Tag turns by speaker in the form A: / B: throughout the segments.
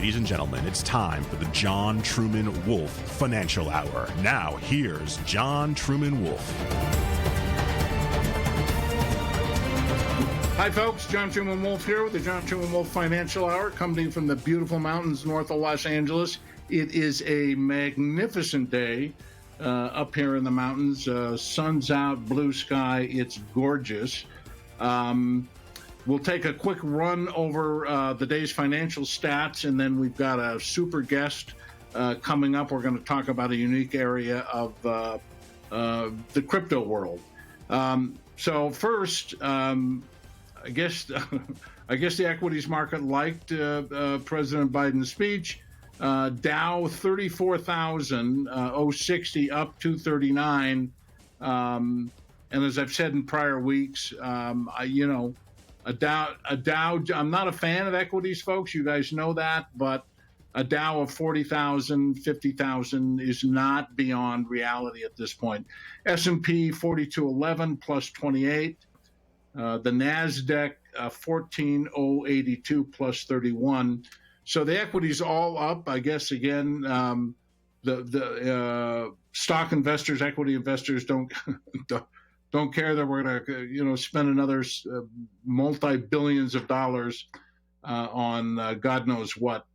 A: Ladies and gentlemen, it's time for the John Truman Wolfe Financial Hour. Now, here's John Truman Wolfe.
B: Hi, folks. John Truman Wolfe here with the John Truman Wolfe Financial Hour, coming to you from the beautiful mountains north of Los Angeles. It is a magnificent day up here in the mountains. Sun's out, blue sky. It's gorgeous. We'll take a quick run over the day's financial stats, and then we've got a super guest coming up. We're going to talk about a unique area of the crypto world. So first, I guess the equities market liked President Biden's speech. Dow 34,060 up 239, and as I've said in prior weeks, a Dow. I'm not a fan of equities, folks. You guys know that, but a Dow of 40,000, 50,000 is not beyond reality at this point. S&P 4211 plus 28. The NASDAQ 14,082 plus 31. So the equities all up. I guess again, the stock investors, equity investors don't care that we're going to spend another multi-billions of dollars on God knows what.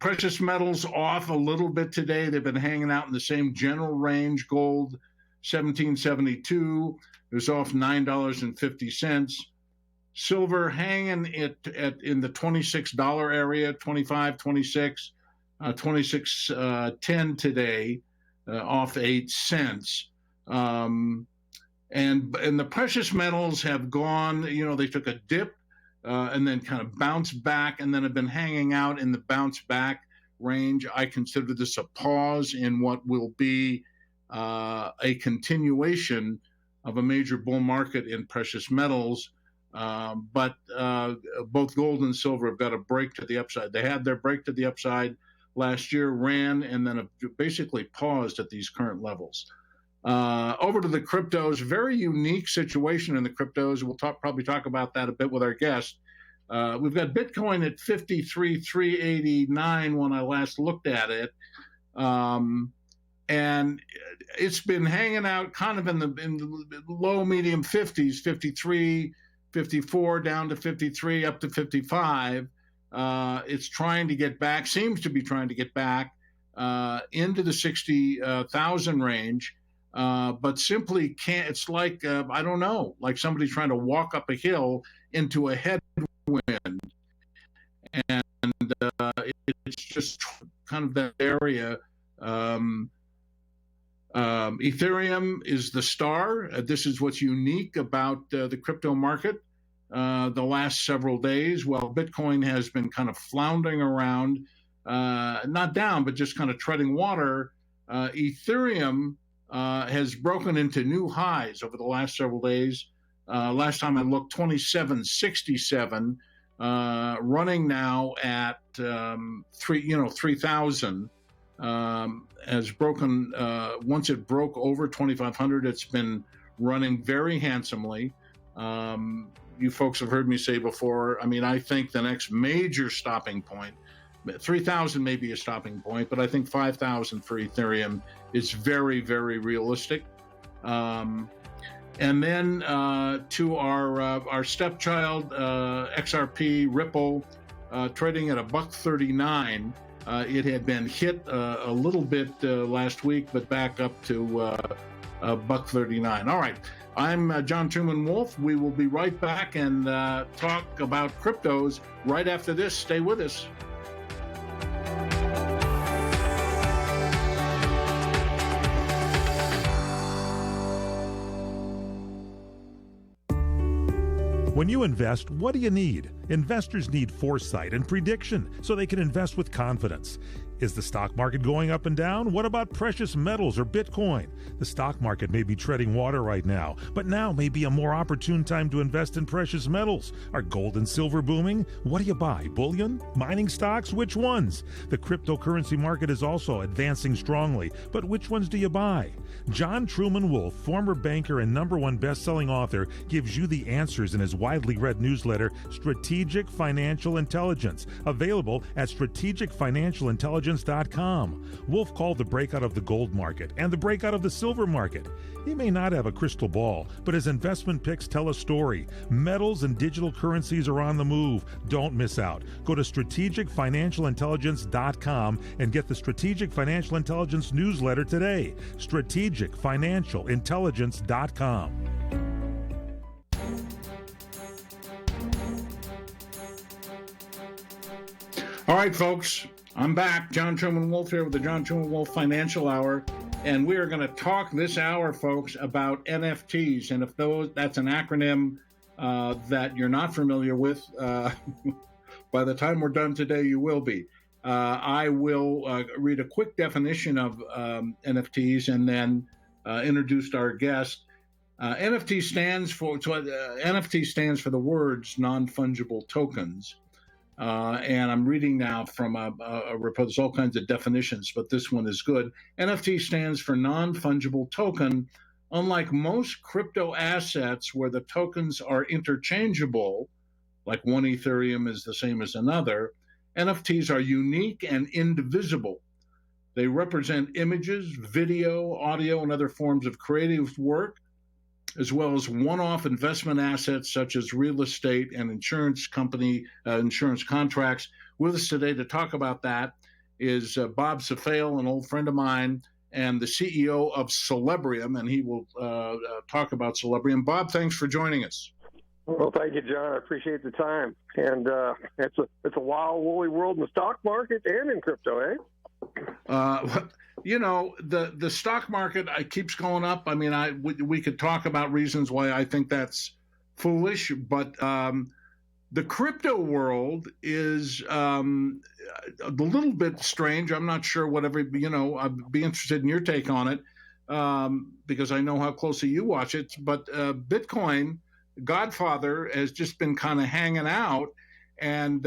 B: Precious metals off a little bit today. They've been hanging out in the same general range. Gold 1772. It was off $9.50. Silver hanging in the $26 area, 25, 26, 26.10 today, off 8 cents. And the precious metals have gone, they took a dip and then kind of bounced back and then have been hanging out in the bounce back range. I consider this a pause in what will be a continuation of a major bull market in precious metals. But both gold and silver have got a break to the upside. They had their break to the upside last year, ran, and then have basically paused at these current levels. Over to the cryptos, very unique situation in the cryptos. We'll probably talk about that a bit with our guest. We've got Bitcoin at 53,389 when I last looked at it. And it's been hanging out kind of in the low, medium 50s, 53, 54, down to 53, up to 55. It's trying to get back, seems to be trying to get back into the 60,000 range, but simply can't. It's like, I don't know, like somebody trying to walk up a hill into a headwind. And it's just kind of that area. Ethereum is the star. This is what's unique about the crypto market the last several days. While Bitcoin has been kind of floundering around, not down, but just kind of treading water, Ethereum has broken into new highs over the last several days. Last time I looked, 2767, running now at 3,000. Has broken, once it broke over 2,500, it's been running very handsomely. You folks have heard me say before, I think the next major stopping point, 3,000 may be a stopping point, but I think 5,000 for Ethereum is very, very realistic. And then to our stepchild, XRP, Ripple, trading at $1.39. It had been hit a little bit last week, but back up to $1.39. All right. I'm John Truman Wolfe. We will be right back and talk about cryptos right after this. Stay with us.
C: When you invest, what do you need? Investors need foresight and prediction so they can invest with confidence. Is the stock market going up and down? What about precious metals or Bitcoin? The stock market may be treading water right now, but now may be a more opportune time to invest in precious metals. Are gold and silver booming? What do you buy? Bullion? Mining stocks? Which ones? The cryptocurrency market is also advancing strongly, but which ones do you buy? John Truman Wolfe, former banker and #1 best-selling author, gives you the answers in his widely read newsletter, Strategic Strategic Financial Intelligence, available at strategicfinancialintelligence.com. Wolfe called the breakout of the gold market and the breakout of the silver market. He may not have a crystal ball, but his investment picks tell a story. Metals and digital currencies are on the move. Don't miss out. Go to strategicfinancialintelligence.com and get the Strategic Financial Intelligence newsletter today. strategicfinancialintelligence.com.
B: All right, folks, I'm back. John Truman Wolfe here with the John Truman Wolfe Financial Hour, and we are going to talk this hour, folks, about NFTs. And if that's an acronym that you're not familiar with, by the time we're done today, you will be. I will read a quick definition of NFTs and then introduce our guest. NFT stands for the words non-fungible tokens. And I'm reading now from a report. There's all kinds of definitions, but this one is good. NFT stands for non-fungible token. Unlike most crypto assets where the tokens are interchangeable, like one Ethereum is the same as another, NFTs are unique and indivisible. They represent images, video, audio, and other forms of creative work, as well as one-off investment assets such as real estate and insurance contracts. With us today to talk about that is Bob Safale, an old friend of mine, and the CEO of Celebrium, and he will talk about Celebrium. Bob, thanks for joining us.
D: Well, thank you, John. I appreciate the time. And it's a wild, woolly world in the stock market and in crypto, eh?
B: You know, the stock market keeps going up. I mean, we could talk about reasons why I think that's foolish, but the crypto world is a little bit strange. I'm not sure I'd be interested in your take on it because I know how closely you watch it. But Bitcoin, Godfather, has just been kind of hanging out. And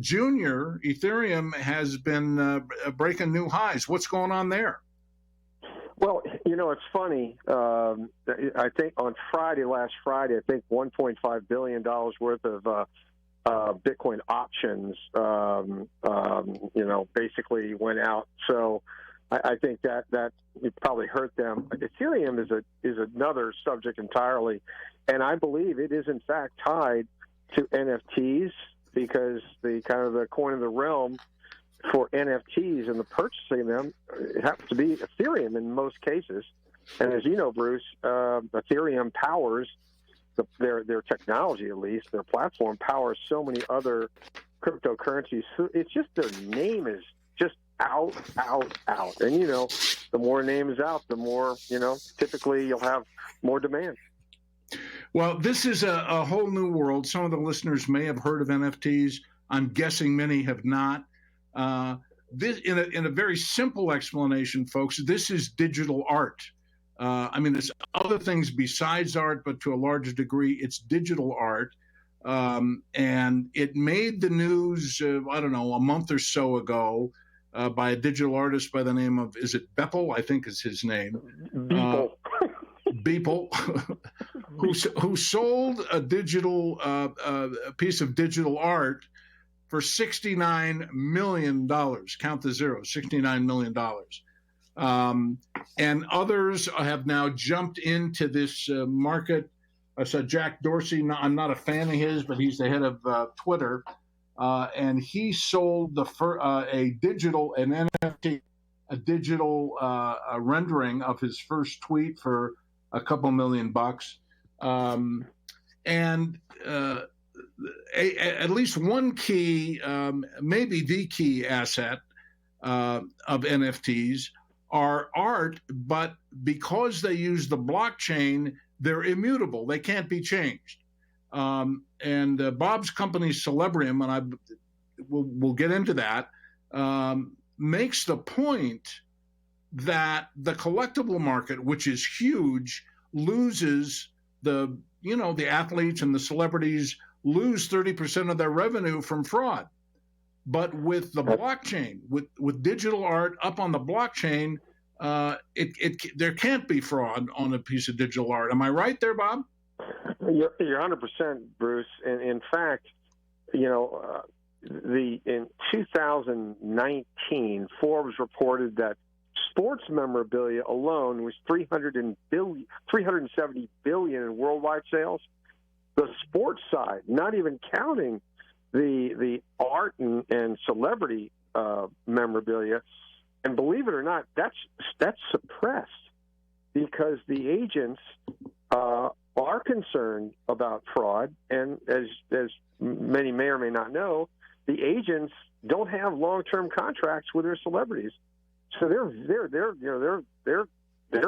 B: Junior, Ethereum, has been breaking new highs. What's going on there?
D: Well, it's funny. I think on last Friday, I think $1.5 billion worth of Bitcoin options, basically went out. So I think that it probably hurt them. Ethereum is another subject entirely. And I believe it is, in fact, tied to NFTs, because the coin of the realm for NFTs and the purchasing them happens to be Ethereum in most cases. And as you know, Bruce, Ethereum powers their technology, at least their platform powers so many other cryptocurrencies. So it's just their name is just out. And the more name is out, the more typically you'll have more demand.
B: Well, this is a whole new world. Some of the listeners may have heard of NFTs. I'm guessing many have not. This, in a very simple explanation, folks, this is digital art. There's other things besides art, but to a larger degree, it's digital art. And it made the news, a month or so ago by a digital artist by the name of, is it Beppel? I think is his name. Beeple, who sold a digital piece of digital art for $69 million. Count the zeros, $69 million. And others have now jumped into this market. I said Jack Dorsey. I'm not a fan of his, but he's the head of Twitter, and he sold an NFT, a digital rendering of his first tweet for a couple $1 million. At least one key, maybe the key asset of NFTs are art, but because they use the blockchain, they're immutable. They can't be changed. And Bob's company, Celebrium, and we'll get into that, makes the point that the collectible market, which is huge, loses the athletes and the celebrities lose 30% of their revenue from fraud. But with the blockchain, with digital art up on the blockchain, there can't be fraud on a piece of digital art. Am I right there, Bob?
D: You're 100%, Bruce. And in fact, in 2019, Forbes reported that sports memorabilia alone was $370 billion in worldwide sales. The sports side, not even counting the art and celebrity memorabilia, and believe it or not, that's suppressed because the agents are concerned about fraud, and as many may or may not know, the agents don't have long-term contracts with their celebrities, so they're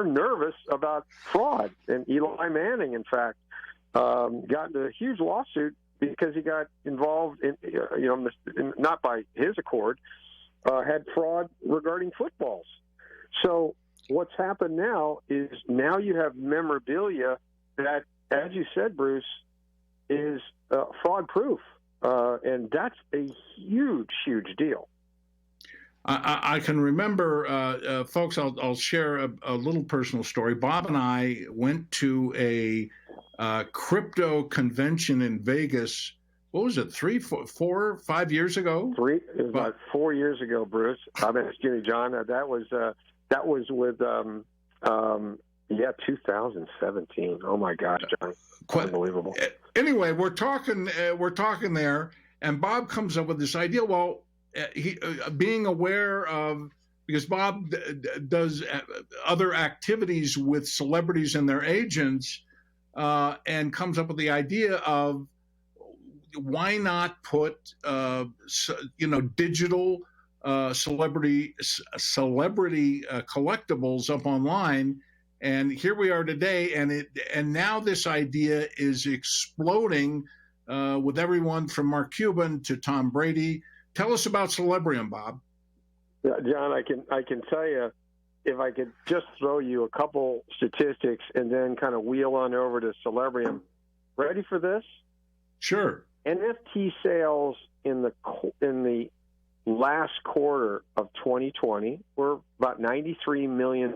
D: nervous about fraud. And Eli Manning, in fact, got into a huge lawsuit because he got involved in not by his accord, had fraud regarding footballs. So what's happened now is now you have memorabilia that, as you said, Bruce, is fraud-proof, and that's a huge, huge deal.
B: I can remember, folks, I'll share a little personal story. Bob and I went to a crypto convention in Vegas. What was it, 3, 4, 5 years ago?
D: It was about 4 years ago, Bruce. Excuse me, John. That was with 2017. Oh my gosh, John, unbelievable.
B: Anyway, we're talking there, and Bob comes up with this idea. Well, he being aware of, because Bob does other activities with celebrities and their agents, and comes up with the idea of why not put digital celebrity collectibles up online. And here we are today, and now this idea is exploding with everyone from Mark Cuban to Tom Brady. Tell us about Celebrium, Bob.
D: John, I can tell you, if I could just throw you a couple statistics and then kind of wheel on over to Celebrium. Ready for this?
B: Sure.
D: NFT sales in the last quarter of 2020 were about $93 million.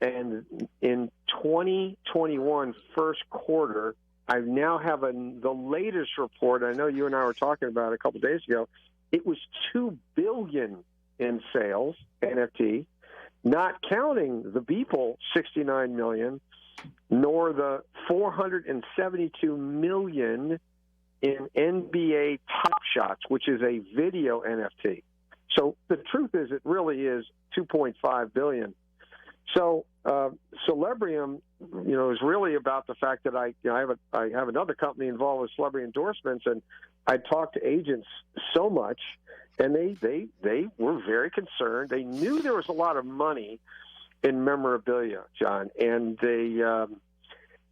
D: And in 2021 first quarter, I now have the latest report. I know you and I were talking about it a couple of days ago. It was $2 billion in sales, NFT, not counting the Beeple $69 million, nor the $472 million in NBA Top Shots, which is a video NFT. So the truth is, it really is $2.5 billion. So Celebrium, is really about the fact that I have another company involved with celebrity endorsements, and I talked to agents so much, and they were very concerned. They knew there was a lot of money in memorabilia, John, and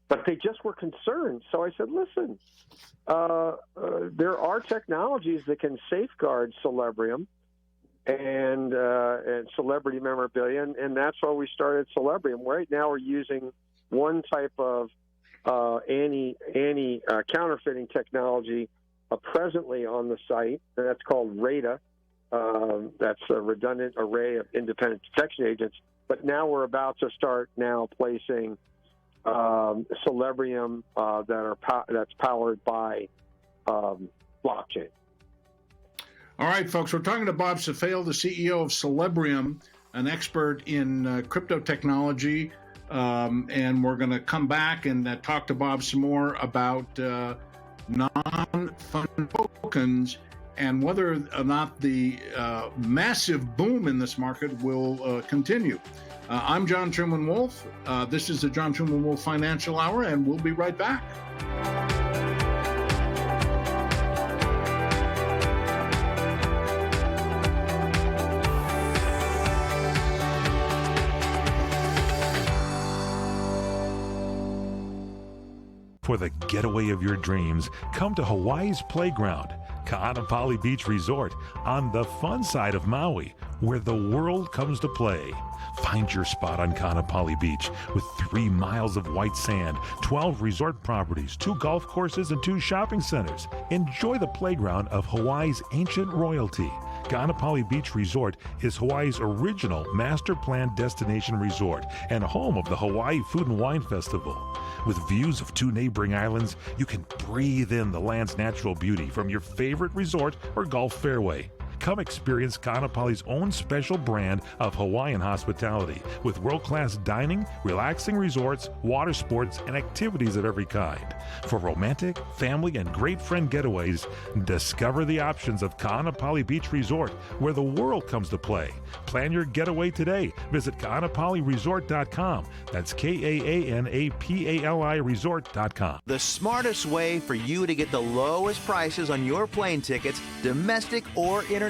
D: but they just were concerned. So I said, listen, there are technologies that can safeguard Celebrium and celebrity memorabilia, and that's why we started Celebrium. Right now, we're using one type of counterfeiting technology presently on the site, and that's called RADA. That's a redundant array of independent detection agents. But now we're about to start placing Celebrium that's powered by blockchain.
B: All right, folks, we're talking to Bob Safale, the CEO of Celebrium, an expert in crypto technology, and we're going to come back and talk to Bob some more about non-fund tokens and whether or not the massive boom in this market will continue. I'm John Truman Wolfe. This is the John Truman Wolfe Financial Hour, and we'll be right back.
C: For the getaway of your dreams, come to Hawaii's Playground, Ka'anapali Beach Resort, on the fun side of Maui, where the world comes to play. Find your spot on Ka'anapali Beach with 3 miles of white sand, 12 resort properties, 2 golf courses, and 2 shopping centers. Enjoy the playground of Hawaii's ancient royalty. Kaanapali Beach Resort is Hawaii's original master planned destination resort and home of the Hawaii Food and Wine Festival. With views of 2 neighboring islands, you can breathe in the land's natural beauty from your favorite resort or golf fairway. Come experience Kaanapali's own special brand of Hawaiian hospitality with world-class dining, relaxing resorts, water sports, and activities of every kind. For romantic, family, and great friend getaways, discover the options of Kaanapali Beach Resort, where the world comes to play. Plan your getaway today. Visit KaanapaliResort.com. That's KAANAPALI Resort.com.
E: The smartest way for you to get the lowest prices on your plane tickets, domestic or international,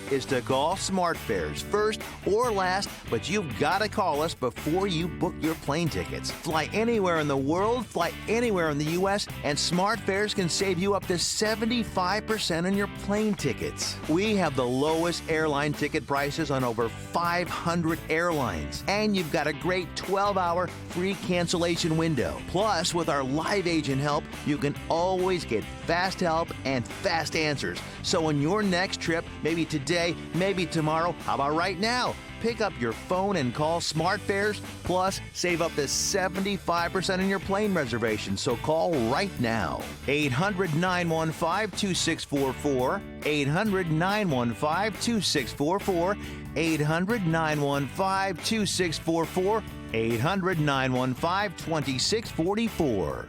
E: is to call SmartFares first or last, but you've got to call us before you book your plane tickets. Fly anywhere in the world, fly anywhere in the U.S., and SmartFares can save you up to 75% on your plane tickets. We have the lowest airline ticket prices on over 500 airlines, and you've got a great 12-hour free cancellation window. Plus, with our live agent help, you can always get fast help and fast answers. So on your next trip, maybe today, maybe tomorrow, how about right now? Pick up your phone and call SmartFares, plus save up to 75% on your plane reservation. So call right now. 800-915-2644, 800-915-2644, 800-915-2644, 800-915-2644.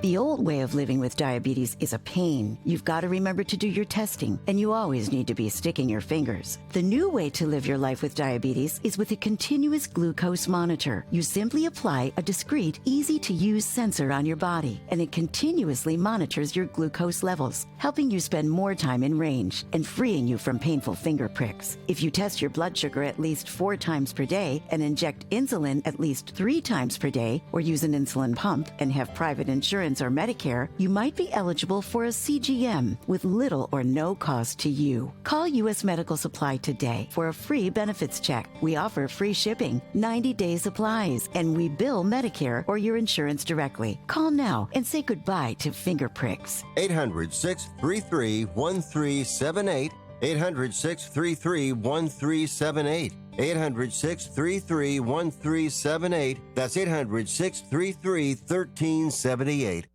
F: The old way of living with diabetes is a pain. You've got to remember to do your testing, and you always need to be sticking your fingers. The new way to live your life with diabetes is with a continuous glucose monitor. You simply apply a discreet, easy-to-use sensor on your body, and it continuously monitors your glucose levels, helping you spend more time in range and freeing you from painful finger pricks. If you test your blood sugar at least 4 times per day and inject insulin at least 3 times per day, or use an insulin pump and have private insurance or Medicare, you might be eligible for a CGM with little or no cost to you. Call U.S. Medical Supply today for a free benefits check. We offer free shipping, 90-day supplies, and we bill Medicare or your insurance directly. Call now and say goodbye to finger pricks.
G: 800-633-1378. 800-633-1378. 800-633-1378. That's 800-633-1378.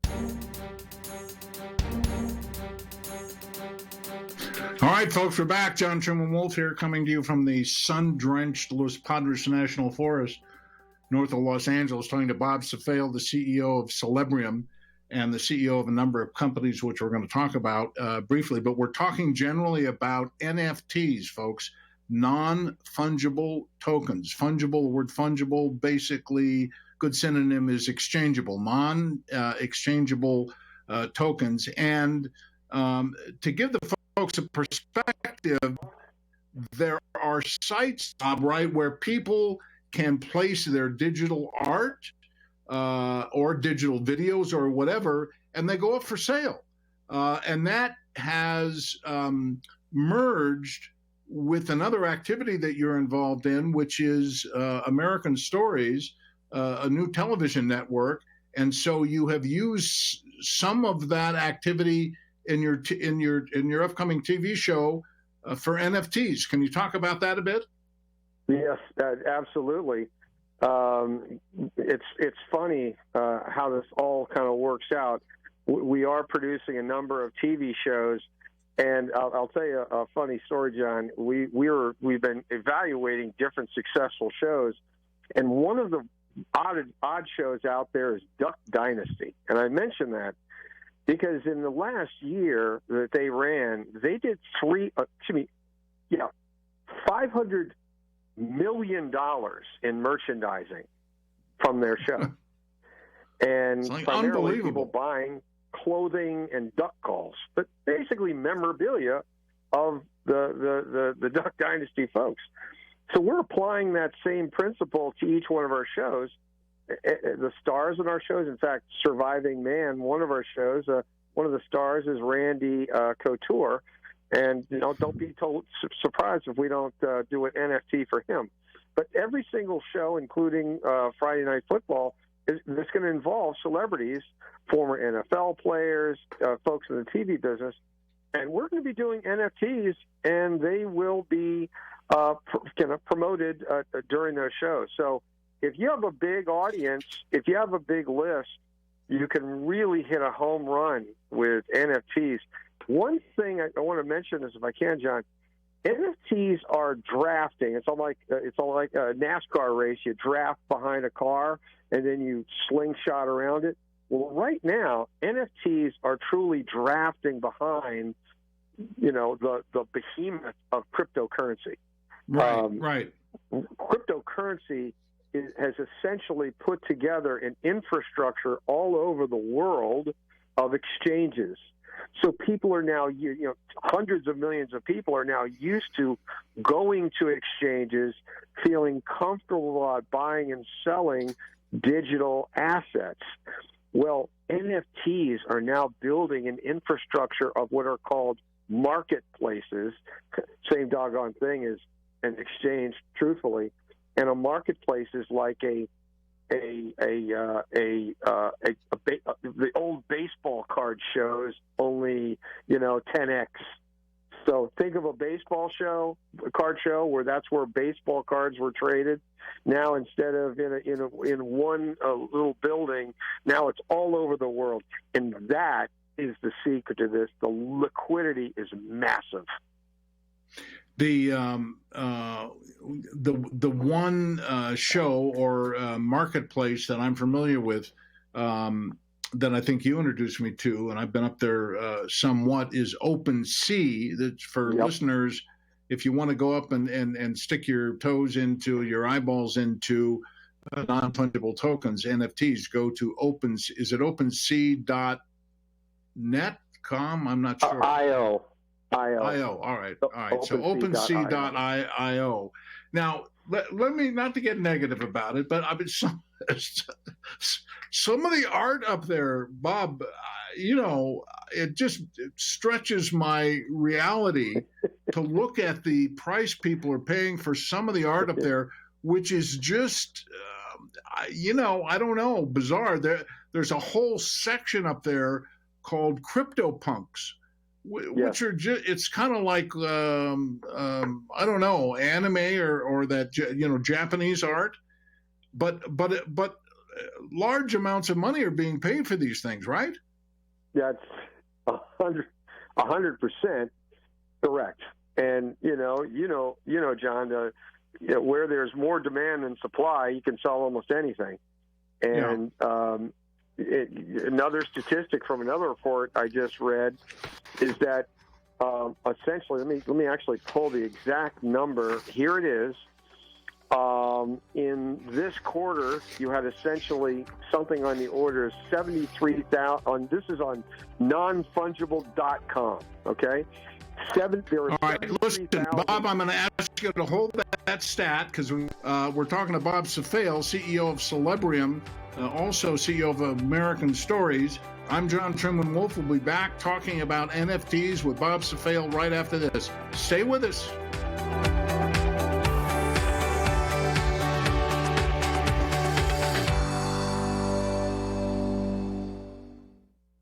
B: All right, folks, we're back. John Truman Wolfe here, coming to you from the sun-drenched Los Padres National Forest, north of Los Angeles, talking to Bob Safale, the CEO of Celebrium, and the CEO of a number of companies, which we're going to talk about briefly. But we're talking generally about NFTs, folks, non-fungible tokens. Fungible, the word fungible, basically, good synonym is exchangeable, non-exchangeable tokens. And to give the folks a perspective, there are sites, Bob, right, where people can place their digital art or digital videos or whatever, and they go up for sale. And that has merged with another activity that you're involved in, which is American Stories, a new television network. And so you have used some of that activity in your upcoming TV show for NFTs. Can you talk about that a bit?
D: Yes, absolutely. It's funny how this all kind of works out. We are producing a number of TV shows, and I'll tell you a funny story, John. We've been evaluating different successful shows, and one of the odd shows out there is Duck Dynasty, and I mention that because in the last year that they ran, they did $500 million in merchandising from their show, and
B: it's like
D: primarily people buying clothing and duck calls, but basically memorabilia of the Duck Dynasty folks. So we're applying that same principle to each one of our shows. The stars in our shows, in fact, Surviving Man, one of our shows, one of the stars is Randy Couture. And, don't be surprised if we don't do an NFT for him. But every single show, including Friday Night Football, is going to involve celebrities, former NFL players, folks in the TV business. and we're going to be doing NFTs, and they will be promoted during those shows. So if you have a big audience, if you have a big list, you can really hit a home run with NFTs. One thing I want to mention is, if I can, John, NFTs are drafting. It's all like a NASCAR race. You draft behind a car and then you slingshot around it. Well, right now, NFTs are truly drafting behind, the behemoth of cryptocurrency.
B: Right.
D: Cryptocurrency has essentially put together an infrastructure all over the world of exchanges. So people are now, hundreds of millions of people are now used to going to exchanges, feeling comfortable about buying and selling digital assets. Well, NFTs are now building an infrastructure of what are called marketplaces. Same doggone thing as an exchange, truthfully. And a marketplace is like the old baseball card shows, only 10x. So think of a baseball card show where that's where baseball cards were traded. Now, instead of in one little building, now it's all over the world, and that is the secret to this. The liquidity is massive.
B: The one show or marketplace that I'm familiar with, that I think you introduced me to, and I've been up there somewhat, is OpenSea. That's for listeners. If you want to go up and stick your toes into, your eyeballs into non-fungible tokens, NFTs, go to is it OpenSea.net.com? I'm not sure.
D: IO.
B: All right. So OpenSea.io. Now, let me, not to get negative about it, but I mean, some of the art up there, Bob, it just stretches my reality to look at the price people are paying for some of the art up there, which is just, I don't know, bizarre. There's a whole section up there called CryptoPunks, which are just, it's kind of like, I don't know, anime or that, Japanese art, but large amounts of money are being paid for these things, right?
D: That's 100% correct. And, John, where there's more demand than supply, you can sell almost anything. And, another statistic from another report I just read is that essentially, let me actually pull the exact number. Here it is. In this quarter, you had essentially something on the order of 73,000. This is on nonfungible.com. Okay. All
B: right, listen, Bob, I'm going to ask you to hold that stat, because we're talking to Bob Safale, CEO of Celebrium, also CEO of American Stories. I'm John Truman Wolfe. We'll be back talking about NFTs with Bob Safale right after this. Stay with us.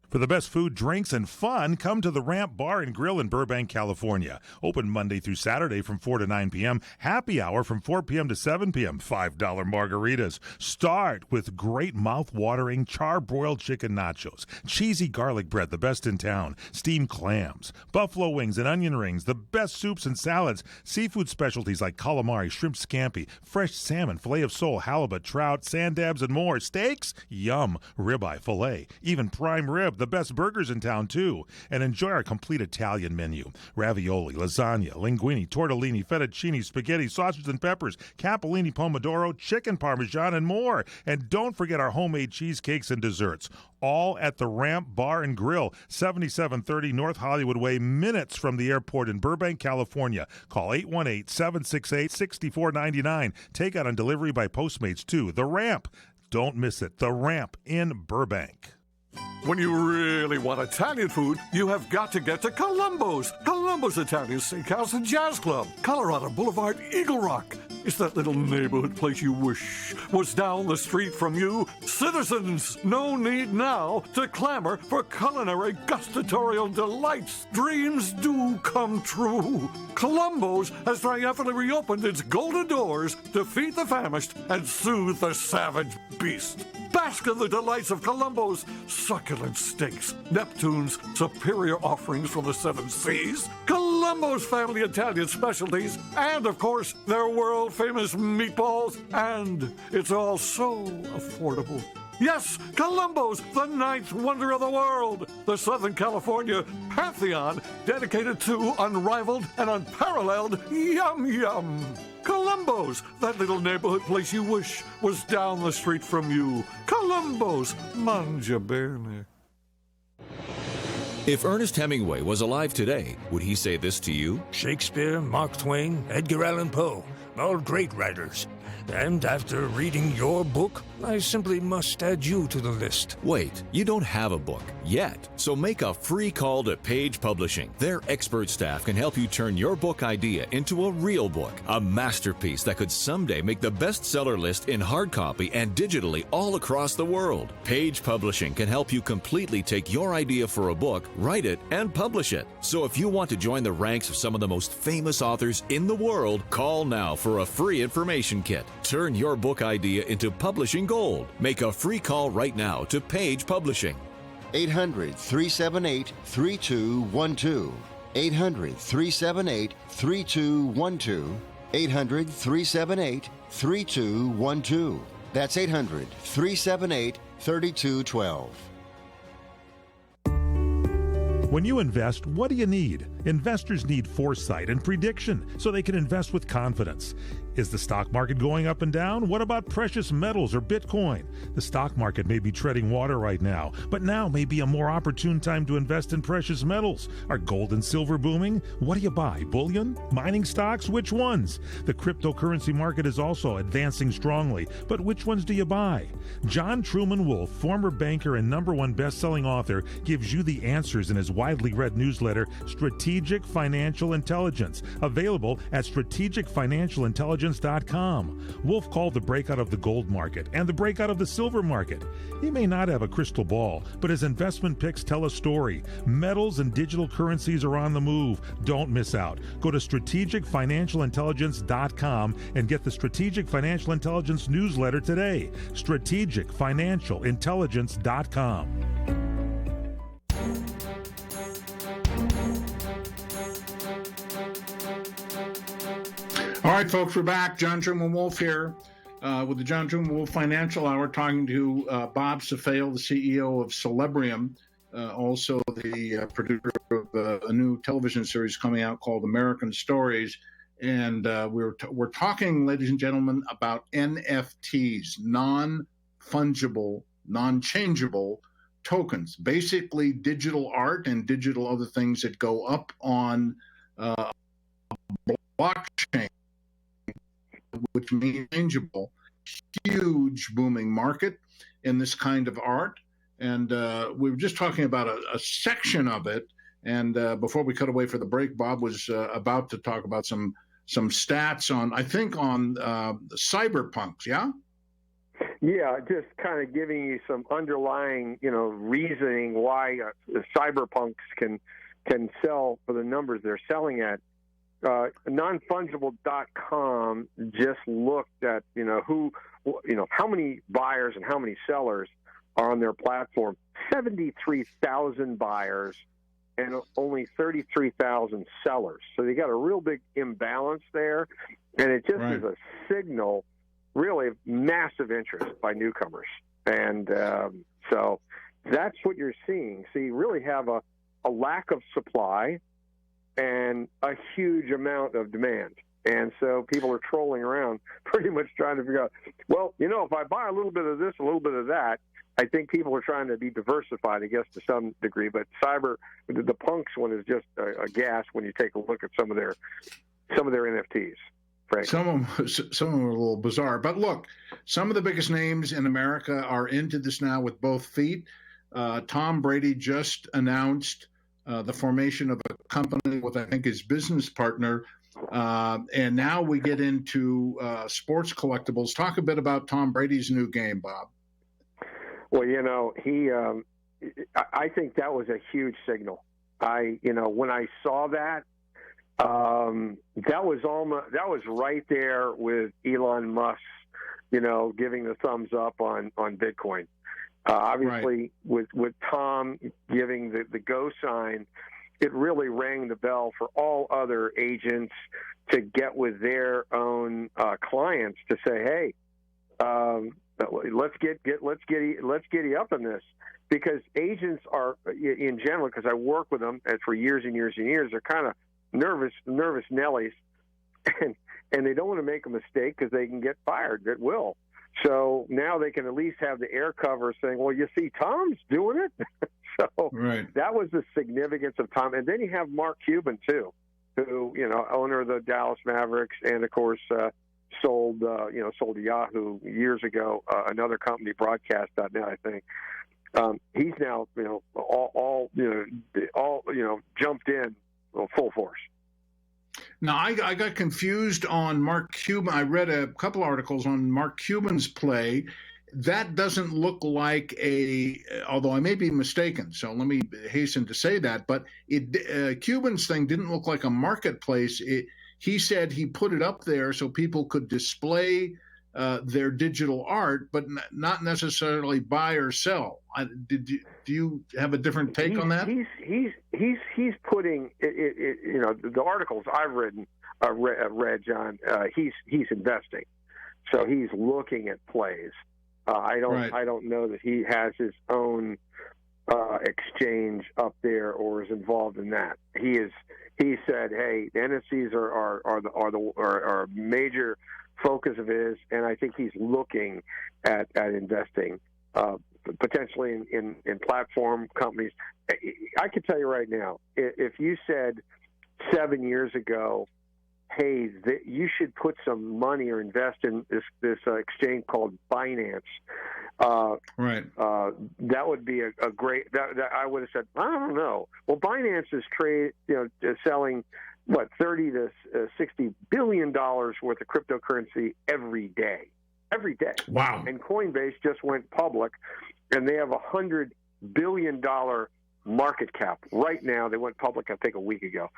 C: For the best food, drinks, and fun, come to the Ramp Bar and Grill in Burbank, California. Open Monday through Saturday from 4 to 9 p.m. Happy hour from 4 p.m. to 7 p.m. $5 margaritas. Start with great mouth-watering char-broiled chicken nachos, cheesy garlic bread, the best in town, steamed clams, buffalo wings and onion rings, the best soups and salads, seafood specialties like calamari, shrimp scampi, fresh salmon, filet of sole, halibut, trout, sand dabs, and more. Steaks? Yum. Ribeye, filet, even prime rib. The best burgers in town, too. And enjoy our complete Italian menu. Ravioli, lasagna, linguine, tortellini, fettuccine, spaghetti, sausage and peppers, capellini, pomodoro, chicken parmesan, and more. And don't forget our homemade cheesecakes and desserts. All at the Ramp Bar and Grill, 7730 North Hollywood Way, minutes from the airport in Burbank, California. Call 818-768-6499. Takeout and delivery by Postmates, too. The Ramp. Don't miss it. The Ramp in Burbank.
H: When you really want Italian food, you have got to get to Columbo's. Columbo's Italian Steakhouse and Jazz Club, Colorado Boulevard, Eagle Rock. is that little neighborhood place you wish was down the street from you. Citizens, no need now to clamor for culinary gustatorial delights. Dreams do come true. Columbo's has triumphantly reopened its golden doors to feed the famished and soothe the savage beast. Bask in the delights of Columbo's succulent steaks, Neptune's superior offerings from the seven seas, Columbo's family Italian specialties, and of course their world-famous meatballs, and it's all so affordable. Yes, Columbo's, the ninth wonder of the world, the Southern California pantheon dedicated to unrivaled and unparalleled yum-yum. Columbo's, that little neighborhood place you wish was down the street from you. Columbo's, mangia bene.
I: If Ernest Hemingway was alive today, would he say this to you?
J: Shakespeare, Mark Twain, Edgar Allan Poe, all great writers. And after reading your book, I simply must add you to the list.
I: Wait, you don't have a book yet, so make a free call to Page Publishing. Their expert staff can help you turn your book idea into a real book, a masterpiece that could someday make the bestseller list in hard copy and digitally all across the world. Page Publishing can help you completely take your idea for a book, write it, and publish it. So if you want to join the ranks of some of the most famous authors in the world, call now for a free information kit. Turn your book idea into publishing gold. Make a free call right now to Page Publishing.
G: 800-378-3212. 800-378-3212. 800-378-3212. That's 800-378-3212.
C: When you invest, what do you need? Investors need foresight and prediction so they can invest with confidence. Is the stock market going up and down? What about precious metals or Bitcoin? The stock market may be treading water right now, but now may be a more opportune time to invest in precious metals. Are gold and silver booming? What do you buy? Bullion? Mining stocks? Which ones? The cryptocurrency market is also advancing strongly, but which ones do you buy? John Truman Wolfe, former banker and #1 best-selling author, gives you the answers in his widely read newsletter, Strategic Financial Intelligence, available at strategicfinancialintelligence.com. Wolfe called the breakout of the gold market and the breakout of the silver market. He may not have a crystal ball, but his investment picks tell a story. Metals and digital currencies are on the move. Don't miss out. Go to strategicfinancialintelligence.com and get the Strategic Financial Intelligence newsletter today. strategicfinancialintelligence.com.
B: All right, folks, we're back. John Truman Wolfe here with the John Truman Wolfe Financial Hour, talking to Bob Safale, the CEO of Celebrium, also the producer of a new television series coming out called American Stories. And we're talking, ladies and gentlemen, about NFTs, non-fungible, non-changeable tokens, basically digital art and digital other things that go up on blockchain, which means changeable. Huge booming market in this kind of art. And we were just talking about a section of it. And before we cut away for the break, Bob was about to talk about some stats on, I think, on cyberpunks, yeah?
D: Yeah, just kind of giving you some underlying, reasoning why cyberpunks can sell for the numbers they're selling at. Nonfungible.com just looked at, how many buyers and how many sellers are on their platform. 73,000 buyers and only 33,000 sellers. So they got a real big imbalance there. And it just is a signal, really, of massive interest by newcomers. And so that's what you're seeing. So you really have a lack of supply and a huge amount of demand. And so people are trolling around pretty much trying to figure out, well, if I buy a little bit of this, a little bit of that, I think people are trying to be diversified, I guess, to some degree. But the punks one is just a gas when you take a look at some of their NFTs. Frank.
B: Some of them are a little bizarre. But look, some of the biggest names in America are into this now with both feet. Tom Brady just announced the formation of a company with, I think, his business partner And now we get into sports collectibles. Talk a bit about Tom Brady's new game, Bob.
D: Well, I think that was a huge signal. When I saw that, that was right there with Elon Musk, giving the thumbs up on Bitcoin. Obviously, right. with Tom giving the go sign, it really rang the bell for all other agents to get with their own clients to say, hey, let's get you up in this, because agents are, in general, because I work with them for years and years and years, they're kind of nervous Nellies, and they don't want to make a mistake because they can get fired at will. So now they can at least have the air cover saying, well, you see, Tom's doing it. So right. That was the significance of Tom. And then you have Mark Cuban, too, who, owner of the Dallas Mavericks, and, of course, sold to Yahoo years ago, another company, Broadcast.net, I think. He's now, all jumped in full force.
B: Now, I got confused on Mark Cuban. I read a couple articles on Mark Cuban's play. That doesn't look like although I may be mistaken, so let me hasten to say that, but Cuban's thing didn't look like a marketplace. He said he put it up there so people could display their digital art, but not necessarily buy or sell. Do you have a different take on that?
D: He's putting the articles I've read, John. He's investing, so he's looking at plays. I don't know that he has his own exchange up there or is involved in that. He said, hey, the NFTs are a major focus of his, and I think he's looking at investing potentially in platform companies. I can tell you right now, if you said 7 years ago, hey, you should put some money or invest in this exchange called Binance, right? That would be a great. That I would have said, I don't know. Well, Binance is selling what, $30 to $60 billion worth of cryptocurrency every day. Wow! And Coinbase just went public, and they have $100 billion market cap right now. They went public, I think, a week ago.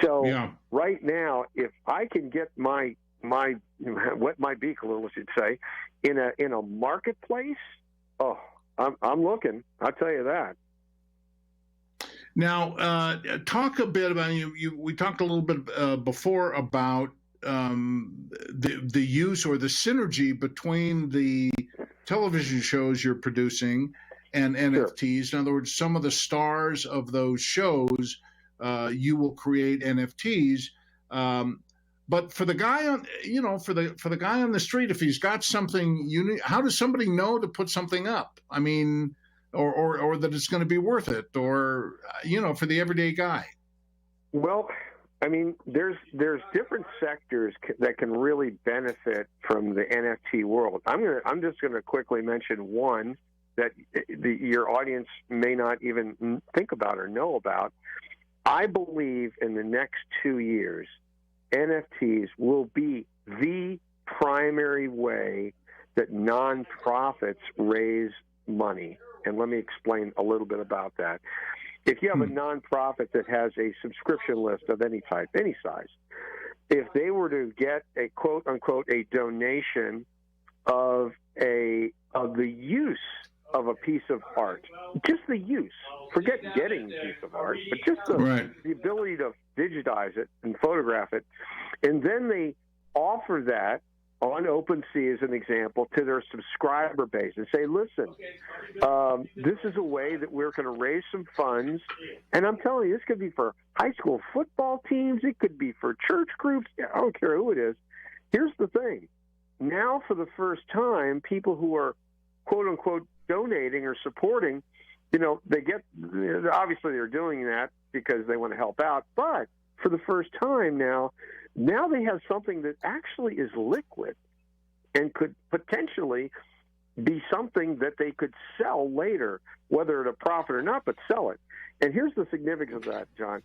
D: So right now, if I can get my wet my beak a little, I should say, in a marketplace, I'm looking. I'll tell you that.
B: Now, talk a bit about we talked a little bit before about the use or the synergy between the television shows you're producing and NFTs. Sure. In other words, some of the stars of those shows, you will create NFTs. But for the guy on, for the guy on the street, if he's got something unique, how does somebody know to put something up? I mean, or that it's going to be worth it, or for the everyday guy. Well,
D: I mean, there's different sectors that can really benefit from the NFT world. I'm just going to quickly mention one that your audience may not even think about or know about. I believe in the next 2 years, NFTs will be the primary way that nonprofits raise money. And let me explain a little bit about that. If you have a nonprofit that has a subscription list of any type, any size, if they were to get a quote unquote a donation of the use of a piece of art, just the use, forget getting a piece of art, but just the ability to digitize it and photograph it, and then they offer that on OpenSea as an example to their subscriber base and say, listen, this is a way that we're going to raise some funds. And I'm telling you, this could be for high school football teams. It could be for church groups. I don't care who it is. Here's the thing. Now, for the first time, people who are, quote unquote, donating or supporting, they get, obviously they're doing that because they want to help out. But for the first time now they have something that actually is liquid and could potentially be something that they could sell later, whether at a profit or not, but sell it. And here's the significance of that, John.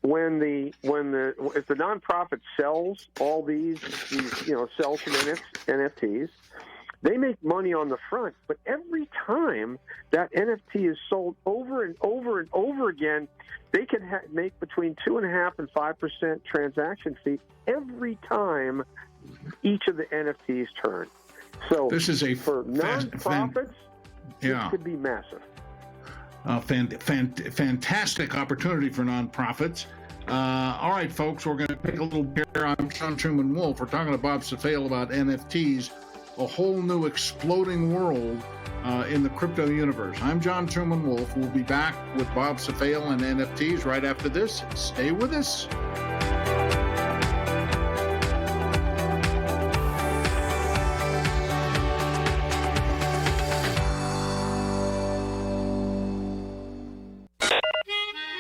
D: if the nonprofit sells all these sells some NFTs, they make money on the front. But every time that NFT is sold over and over and over again, they can make between 2.5% and 5% transaction fee every time each of the NFTs turn. So
B: this is
D: for nonprofits, it could be massive.
B: Fantastic opportunity for nonprofits. All right, folks, we're going to take a little break. I'm John Truman Wolfe. We're talking to Bob Safale about NFTs, a whole new exploding world in the crypto universe. I'm John Truman Wolfe. We'll be back with Bob Safale and NFTs right after this. Stay with us.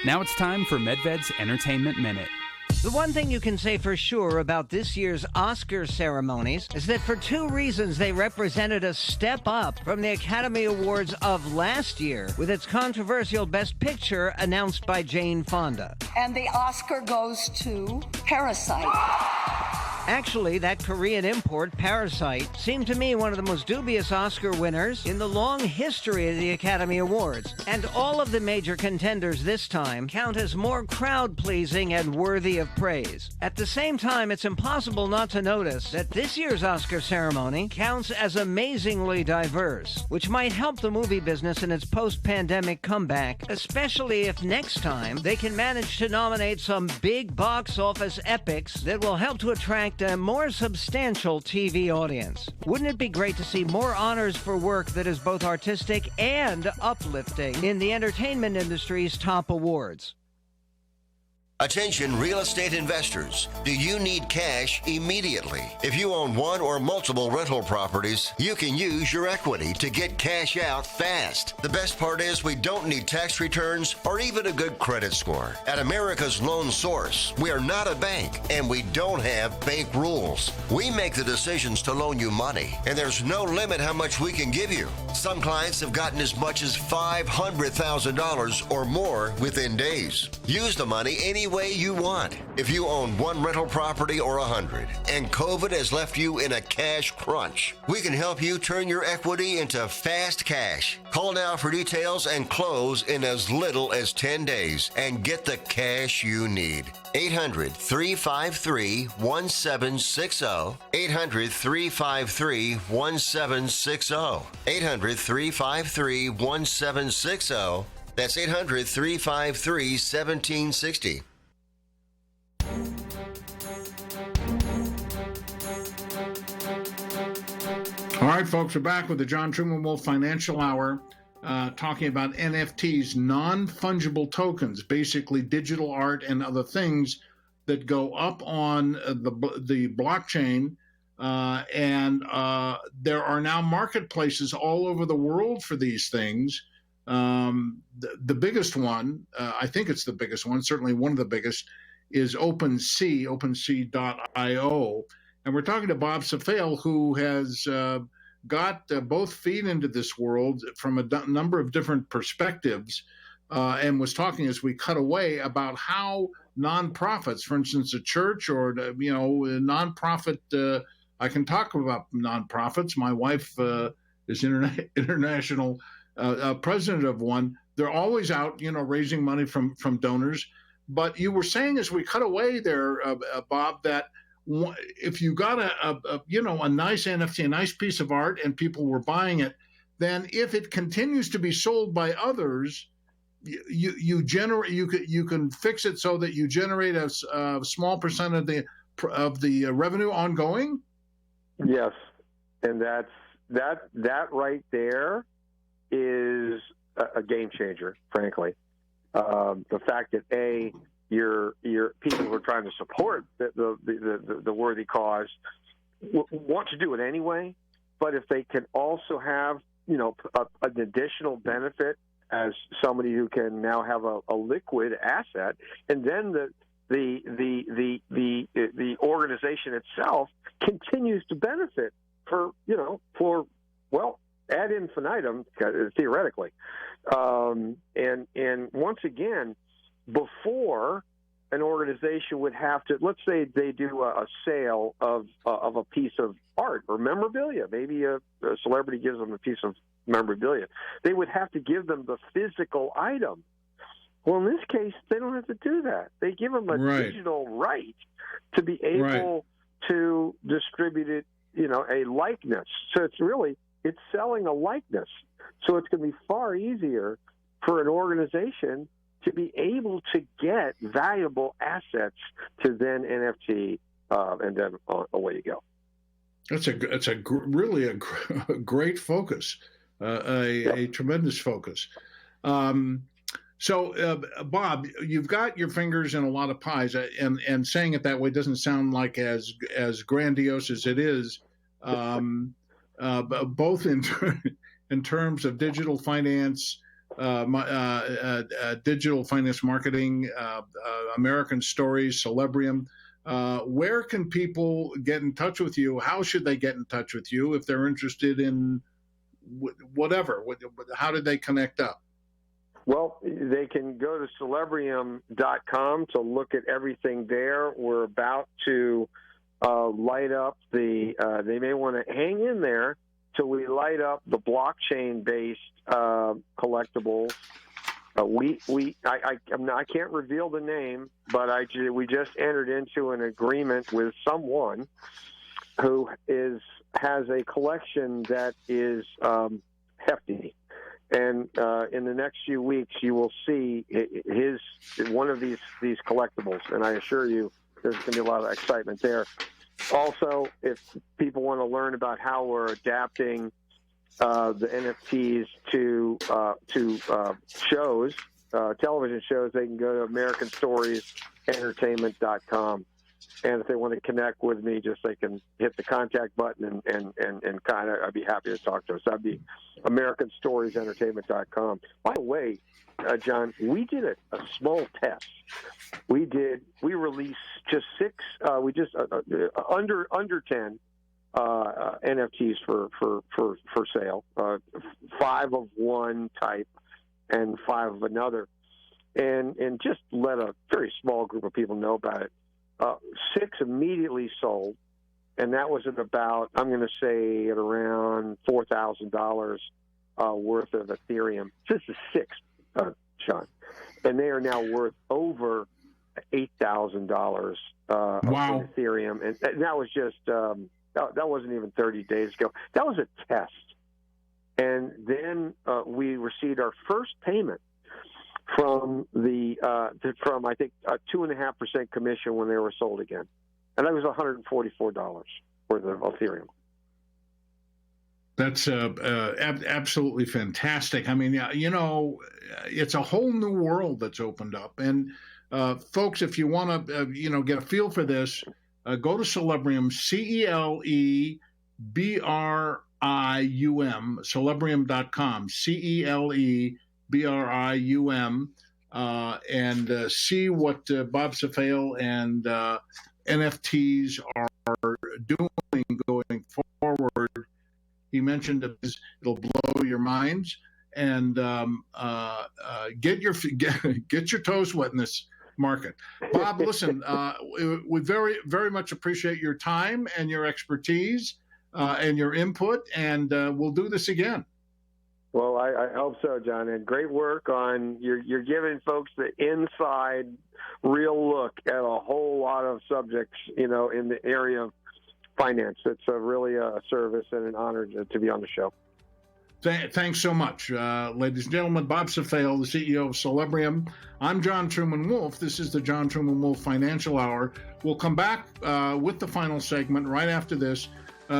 K: Now it's time for MedVed's Entertainment Minute.
L: The one thing you can say for sure about this year's Oscar ceremonies is that for two reasons they represented a step up from the Academy Awards of last year with its controversial Best Picture announced by Jane Fonda.
M: And the Oscar goes to Parasite.
L: Actually, that Korean import, Parasite, seemed to me one of the most dubious Oscar winners in the long history of the Academy Awards. And all of the major contenders this time count as more crowd-pleasing and worthy of praise. At the same time, it's impossible not to notice that this year's Oscar ceremony counts as amazingly diverse, which might help the movie business in its post-pandemic comeback, especially if next time they can manage to nominate some big box office epics that will help to attract a more substantial TV audience. Wouldn't it be great to see more honors for work that is both artistic and uplifting in the entertainment industry's top awards?
N: Attention real estate investors. Do you need cash immediately? If you own one or multiple rental properties, you can use your equity to get cash out fast. The best part is we don't need tax returns or even a good credit score. At America's Loan Source, we are not a bank and we don't have bank rules. We make the decisions to loan you money, and there's no limit how much we can give you. Some clients have gotten as much as $500,000 or more within days. Use the money any way you want. If you own one rental property or 100 and COVID has left you in a cash crunch, we can help you turn your equity into fast cash. Call now for details and close in as little as 10 days and get the cash you need. 800-353-1760. 800-353-1760. 800-353-1760. That's 800-353-1760.
B: All right, folks, we're back with the John Truman Wolfe Financial Hour, talking about NFTs, non-fungible tokens, basically digital art and other things that go up on the blockchain. And there are now marketplaces all over the world for these things. The biggest one, I think it's the biggest one, certainly one of the biggest, is OpenSea, OpenSea.io. And we're talking to Bob Safale, who has got both feet into this world from a number of different perspectives, and was talking as we cut away about how nonprofits, for instance, a church or a nonprofit. I can talk about nonprofits. My wife is international president of one. They're always out, raising money from donors. But you were saying as we cut away there, Bob, that if you got a nice NFT, a nice piece of art, and people were buying it, then if it continues to be sold by others, you can fix it so that you generate a small percent of the revenue ongoing.
D: Yes, and that right there is a game changer, frankly. The fact that your people who are trying to support the worthy cause want to do it anyway, but if they can also have an additional benefit as somebody who can now have a liquid asset, and then the organization itself continues to benefit for ad infinitum, theoretically. And once again, before an organization would have to, let's say they do a sale of a piece of art or memorabilia. Maybe a celebrity gives them a piece of memorabilia. They would have to give them the physical item. Well, in this case, they don't have to do that. They give them a digital right to be able to distribute it, a likeness. So it's selling a likeness. So it's going to be far easier for an organization to be able to get valuable assets to then NFT, and then away you go.
B: It's really a great focus, a tremendous focus. So, Bob, you've got your fingers in a lot of pies, and saying it that way doesn't sound like as grandiose as it is, both in terms of digital finance, digital finance marketing, American Stories, Celebrium. Where can people get in touch with you? How should they get in touch with you if they're interested in whatever? How did they connect up?
D: Well, they can go to Celebrium.com to look at everything there. We're about to light up they may want to hang in there till we light up the blockchain-based collectibles. I can't reveal the name, but we just entered into an agreement with someone who has a collection that is hefty. And in the next few weeks, you will see one of these collectibles, and I assure you, there's going to be a lot of excitement there. Also, if people want to learn about how we're adapting the NFTs to shows, television shows, they can go to AmericanStoriesEntertainment.com. And if they want to connect with me, they can hit the contact button and I'd be happy to talk to us. That'd be AmericanStoriesEntertainment.com. By the way, John, we did a small test. We released just under 10 NFTs for sale, 5 of one type and 5 of another, and just let a very small group of people know about it. 6 immediately sold, and that was at about, I'm going to say, at around $4,000 worth of Ethereum. This is 6, Sean, and they are now worth over $8,000 of Ethereum, and that was just that wasn't even 30 days ago. That was a test, and then we received our first payment from I think a 2.5% commission when they were sold again, and that was $144 worth of Ethereum.
B: That's absolutely fantastic. I mean, it's a whole new world that's opened up. And folks, if you want to, get a feel for this, go to Celebrium, CELEBRIUM, Celebrium.com, CELEBRIUM, and see what Bob Safale and NFTs are doing going forward. He mentioned that it'll blow your minds, and get your toes wet in this market. Bob, listen, we very, very much appreciate your time and your expertise and your input, and we'll do this again.
D: Well, I hope so, John. And great work on you're giving folks the inside, real look at a whole lot of subjects, in the area of finance. It's really a service and an honor to be on the show.
B: Thanks so much, ladies and gentlemen. Bob Safale, the CEO of Celebrium. I'm John Truman Wolfe. This is the John Truman Wolfe Financial Hour. We'll come back with the final segment right after this.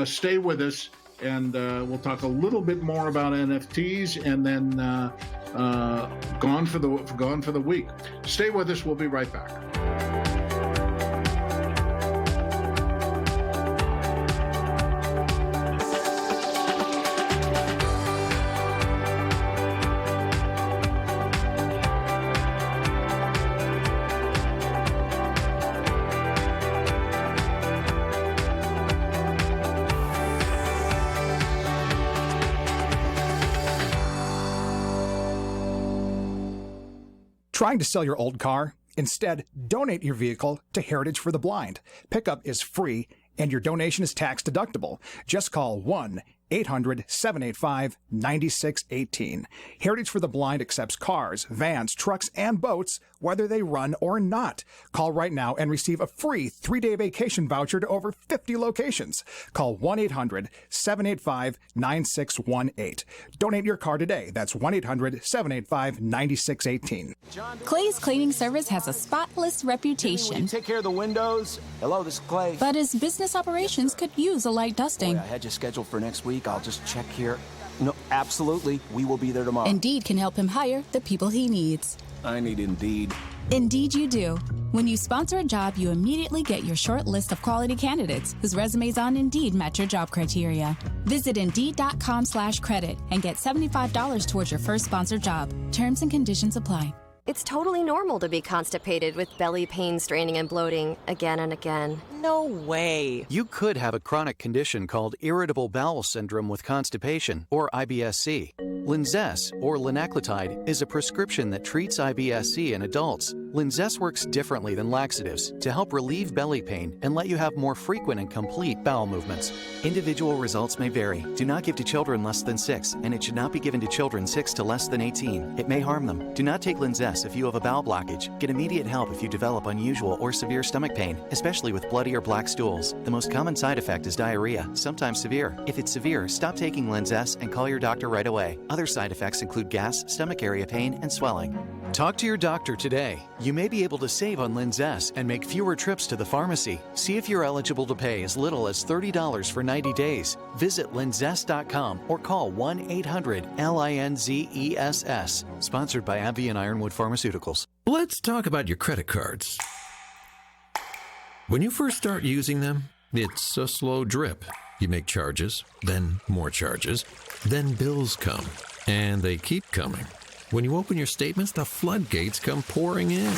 B: Stay with us, and we'll talk a little bit more about NFTs, and then gone for the week. Stay with us. We'll be right back.
O: Trying to sell your old car? Instead, donate your vehicle to Heritage for the Blind. Pickup is free, and your donation is tax deductible. Just call 1-800-785-9618. Heritage for the Blind accepts cars, vans, trucks, and boats, whether they run or not. Call right now and receive a free 3-day vacation voucher to over 50 locations. Call 1-800-785-9618. Donate your car today. That's 1-800-785-9618.
P: Clay's Cleaning Service has a spotless reputation.
Q: Take care of the windows. Hello, this is Clay.
P: But his business operations could use a light dusting.
Q: Boy, I had you scheduled for next week. I'll just check here. No, absolutely. We will be there tomorrow.
P: Indeed can help him hire the people he needs.
Q: I need Indeed.
P: Indeed you do. When you sponsor a job, you immediately get your short list of quality candidates whose resumes on Indeed match your job criteria. Visit Indeed.com/credit and get $75 towards your first sponsored job. Terms and conditions apply.
R: It's totally normal to be constipated with belly pain, straining, and bloating again and again.
S: No way.
T: You could have a chronic condition called irritable bowel syndrome with constipation, or IBS-C. Linzess, or linaclotide, is a prescription that treats IBS-C in adults. Linzess works differently than laxatives to help relieve belly pain and let you have more frequent and complete bowel movements. Individual results may vary. Do not give to children less than 6, and it should not be given to children 6 to less than 18. It may harm them. Do not take Linzess if you have a bowel blockage. Get immediate help if you develop unusual or severe stomach pain, especially with bloody or black stools. The most common side effect is diarrhea, sometimes severe. If it's severe, stop taking Linzess and call your doctor right away. Other side effects include gas, stomach area pain, and swelling. Talk to your doctor today. You may be able to save on Linzess and make fewer trips to the pharmacy. See if you're eligible to pay as little as $30 for 90 days. Visit linzess.com or call 1-800-LINZESS. Sponsored by AbbVie and Ironwood Pharmaceuticals.
U: Let's talk about your credit cards. When you first start using them, it's a slow drip. You make charges, then more charges, then bills come, and they keep coming. When you open your statements, the floodgates come pouring in.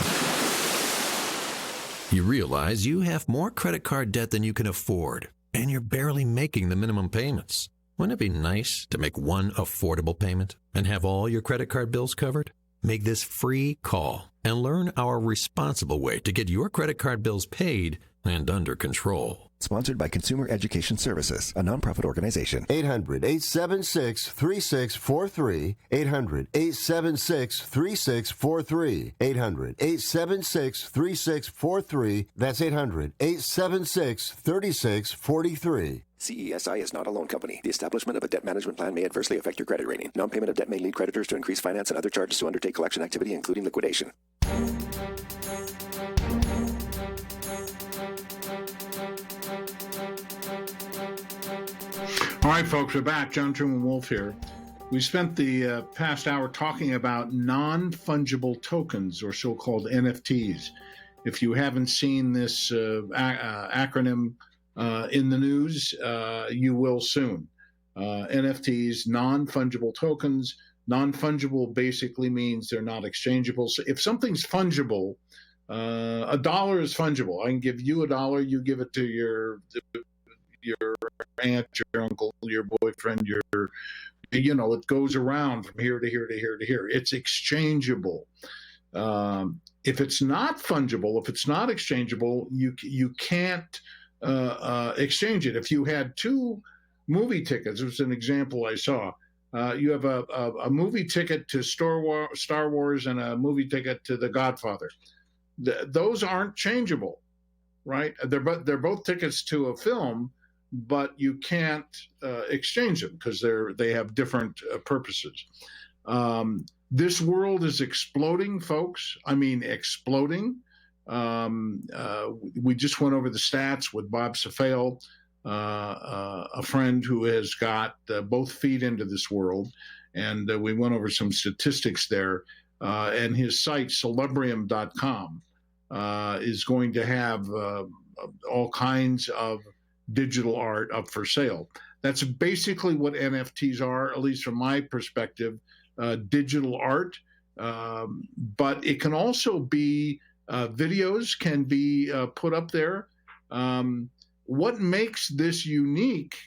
U: You realize you have more credit card debt than you can afford, and you're barely making the minimum payments. Wouldn't it be nice to make one affordable payment and have all your credit card bills covered? Make this free call and learn our responsible way to get your credit card bills paid and under control.
V: Sponsored by Consumer Education Services, a nonprofit organization.
N: 800-876-3643. 800-876-3643. 800-876-3643. That's 800-876-3643.
V: CESI is not a loan company. The establishment of a debt management plan may adversely affect your credit rating. Non-payment of debt may lead creditors to increase finance and other charges to undertake collection activity, including liquidation.
B: All right, folks, we're back. John Truman Wolfe here. We spent the past hour talking about non-fungible tokens, or so-called NFTs. If you haven't seen this acronym in the news, you will soon. NFTs, non-fungible tokens. Non-fungible basically means they're not exchangeable. So if something's fungible, $1 is fungible. I can give you $1, you give it to your aunt, your uncle, your boyfriend, it goes around from here to here to here to here. It's exchangeable. If it's not fungible, if it's not exchangeable, you can't exchange it. If you had 2 movie tickets, it was an example I saw. You have a movie ticket to Star Wars and a movie ticket to The Godfather. Those aren't changeable, right? They're both tickets to a film, but you can't exchange them because they have different purposes. This world is exploding, folks. I mean, exploding. We just went over the stats with Bob Safale, a friend who has got both feet into this world, and we went over some statistics there. And his site, Celebrium.com, is going to have all kinds of digital art up for sale. That's basically what NFTs are, at least from my perspective, digital art. But it can also be videos can be put up there. What makes this unique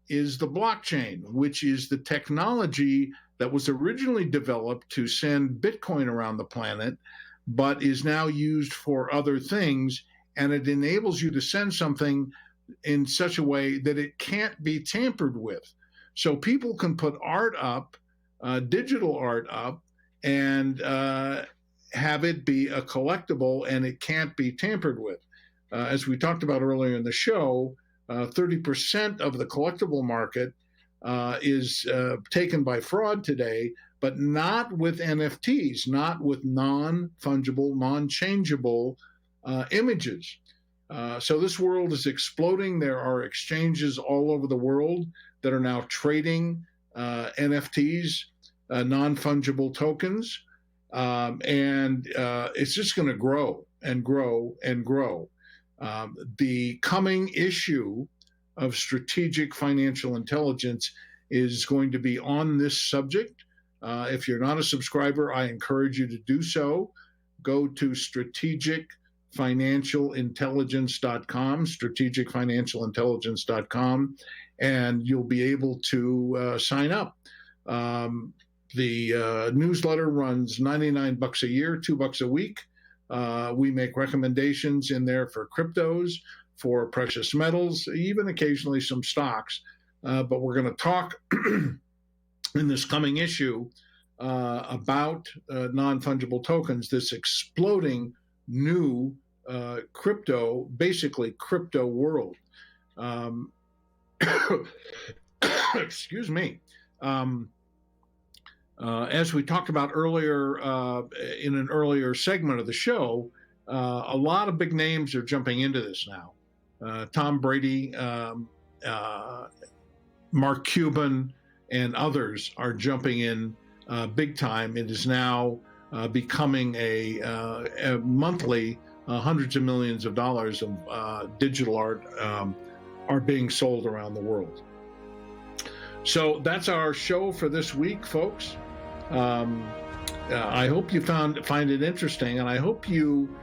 B: is the blockchain, which is the technology that was originally developed to send Bitcoin around the planet, but is now used for other things, and it enables you to send something in such a way that it can't be tampered with. So people can put art up, digital art up, and have it be a collectible, and it can't be tampered with. As we talked about earlier in the show, 30% of the collectible market is taken by fraud today, but not with NFTs, not with non-fungible, non-changeable images. So this world is exploding. There are exchanges all over the world that are now trading NFTs, non-fungible tokens, and it's just going to grow and grow and grow. The coming issue of strategic financial intelligence is going to be on this subject. If you're not a subscriber, I encourage you to do so. Go to strategicfinancialintelligence.com, strategicfinancialintelligence.com, and you'll be able to sign up. The newsletter runs $99 a year, $2 a week. We make recommendations in there for cryptos, for precious metals, even occasionally some stocks. But we're going to talk in this coming issue about non-fungible tokens, this exploding new crypto, basically crypto world. Excuse me. As we talked about earlier in an earlier segment of the show, a lot of big names are jumping into this now. Tom Brady, Mark Cuban, and others are jumping in big time. It is now becoming a monthly hundreds of millions of dollars of digital art are being sold around the world. So that's our show for this week, folks. I hope you find it interesting, and I hope you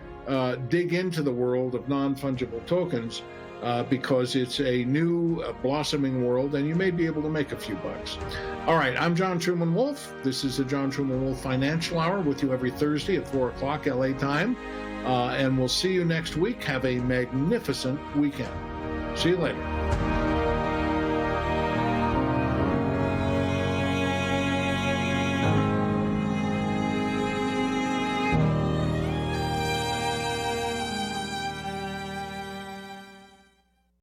B: dig into the world of non-fungible tokens because it's a new blossoming world, and you may be able to make a few bucks. All right, I'm John Truman Wolfe. This is the John Truman Wolfe Financial Hour with you every Thursday at 4 o'clock LA time, and we'll see you next week. Have a magnificent weekend. See you later.